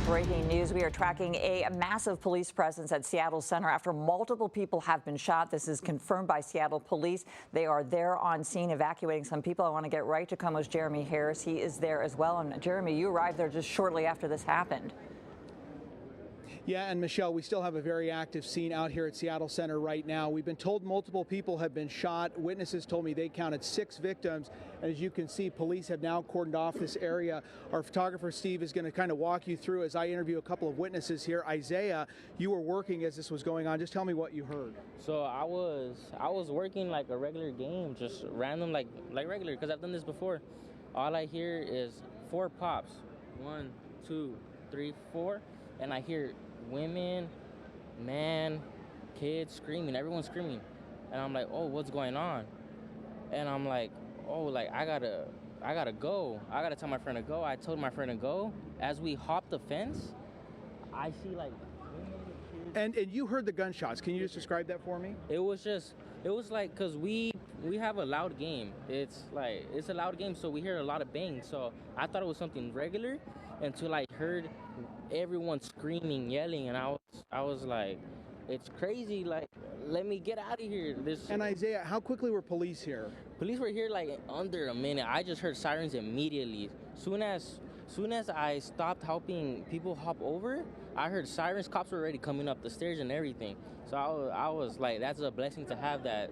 Breaking news. We are tracking a massive police presence at Seattle Center after multiple people have been shot. This is confirmed by Seattle police. They are there on scene evacuating some people. I want to get right to KOMO's Jeremy Harris. He is there as well. And Jeremy, you arrived there just shortly after this happened. Yeah, and Michelle, we still have a very active scene out here at Seattle Center right now. We've been told multiple people have been shot. Witnesses told me they counted 6 victims. And as you can see, police have now cordoned off this area. Our photographer, Steve, is going to kind of walk you through as I interview a couple of witnesses here. Isaiah, you were working as this was going on. Just tell me what you heard. So I was working like a regular game, just random, like regular, because I've done this before. All I hear is 4 pops. 1, 2, 3, 4. And I hear women, man, kids screaming, everyone's screaming. And I'm like, oh, what's going on? And I'm like, oh, like I gotta go. I gotta tell my friend to go. I told my friend to go. As we hop the fence, I see like women, kids. And you heard the gunshots. Can you just describe that for me? It was like, cause we have a loud game. It's a loud game, so we hear a lot of bangs. So I thought it was something regular until I heard everyone screaming, yelling, and I was like, it's crazy, like, let me get out of here. And Isaiah, how quickly were police here? Police were here like under a minute. I just heard sirens immediately. Soon as I stopped helping people hop over, I heard sirens. Cops were already coming up the stairs and everything. So I was like, that's a blessing to have that,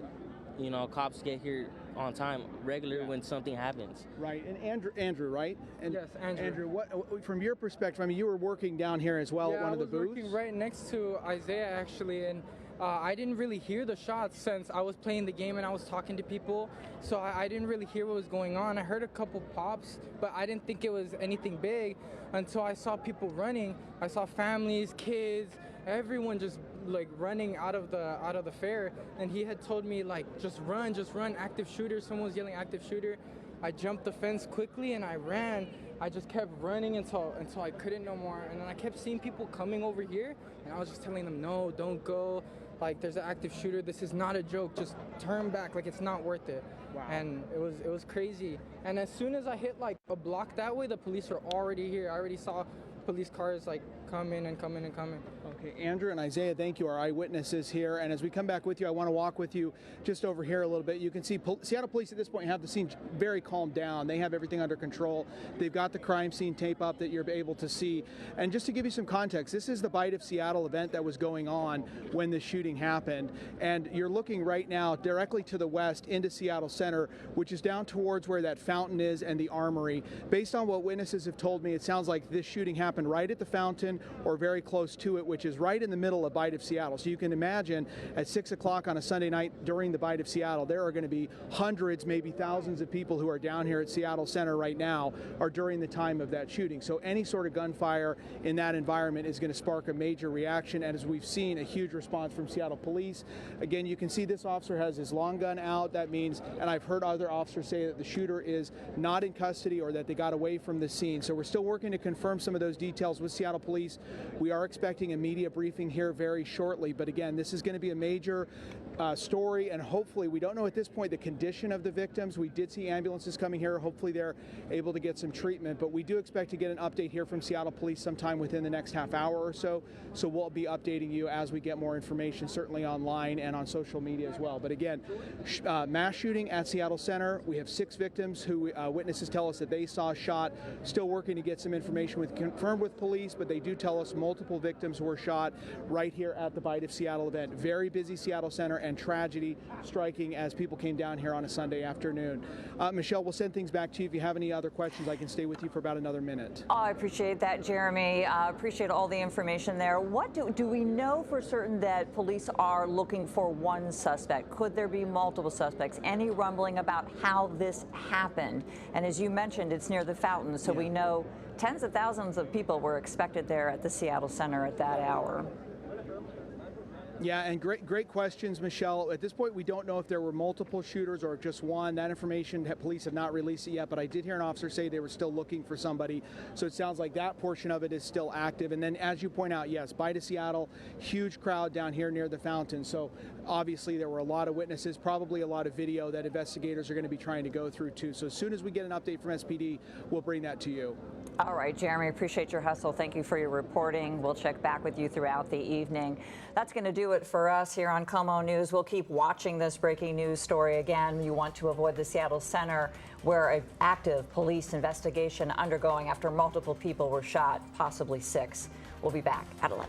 you know, cops get here on time, regular, when something happens. Right, and Andrew, right? And yes, Andrew. Andrew, what, from your perspective, I mean, you were working down here as well at one of the booths? I was working right next to Isaiah, actually, and I didn't really hear the shots since I was playing the game and I was talking to people, so I didn't really hear what was going on. I heard a couple pops, but I didn't think it was anything big until I saw people running. I saw families, kids, everyone just like running out of the fair, and he had told me like, just run, active shooter. Someone was yelling active shooter. I jumped the fence quickly and I ran. I just kept running until I couldn't no more, and then I kept seeing people coming over here, and I was just telling them, no, don't go. Like, there's an active shooter. This is not a joke. Just turn back. Like, it's not worth it. Wow. And it was crazy. And as soon as I hit like a block that way, the police were already here. I already saw police cars like coming. Okay, Andrew and Isaiah, thank you. Our eyewitnesses here. And as we come back with you, I want to walk with you just over here a little bit. You can see Seattle police at this point have the scene very calmed down. They have everything under control. They've got the crime scene tape up that you're able to see. And just to give you some context, this is the Bite of Seattle event that was going on when the shooting happened. And you're looking right now directly to the west into Seattle Center, which is down towards where that fountain is and the armory. Based on what witnesses have told me, it sounds like this shooting happened right at the fountain or very close to it, which is right in the middle of Bite of Seattle. So you can imagine at 6 o'clock on a Sunday night during the Bite of Seattle, there are going to be hundreds, maybe thousands of people who are down here at Seattle Center right now or during the time of that shooting. So any sort of gunfire in that environment is going to spark a major reaction, and as we've seen, a huge response from Seattle police. Again, you can see this officer has his long gun out. That means, and I've heard other officers say that the shooter is not in custody or that they got away from the scene. So we're still working to confirm some of those details with Seattle police. We are expecting a media briefing here very shortly, but again, this is going to be a major story, and hopefully, we don't know at this point the condition of the victims. We did see ambulances coming here. Hopefully they're able to get some treatment, but we do expect to get an update here from Seattle police sometime within the next half hour or so. So we'll be updating you as we get more information, certainly online and on social media as well. But again, mass shooting at Seattle Center. We have 6 victims who witnesses tell us that they saw shot. Still working to get some information confirmed with police, but they do tell us multiple victims were shot right here at the Bite of Seattle event. Very busy Seattle Center, and tragedy striking as people came down here on a Sunday afternoon. Michelle, we'll send things back to you. If you have any other questions, I can stay with you for about another minute. Oh, I appreciate that, Jeremy. Appreciate all the information there. What do we know for certain that police are looking for one suspect? Could there be multiple suspects? Any rumbling about how this happened? And as you mentioned, it's near the fountain, so we know tens of thousands of people were expected there at the Seattle Center at that hour. Yeah, and great questions, Michelle. At this point, we don't know if there were multiple shooters or just one. That information, police have not released it yet, but I did hear an officer say they were still looking for somebody. So it sounds like that portion of it is still active. And then, as you point out, yes, Bite of Seattle, huge crowd down here near the fountain. So obviously there were a lot of witnesses, probably a lot of video that investigators are going to be trying to go through too. So as soon as we get an update from SPD, we'll bring that to you. All right, Jeremy, appreciate your hustle. Thank you for your reporting. We'll check back with you throughout the evening. That's going to do it for us here on Como News. We'll keep watching this breaking news story. Again, you want to avoid the Seattle Center, where an active police investigation undergoing after multiple people were shot, possibly 6. We'll be back at 11.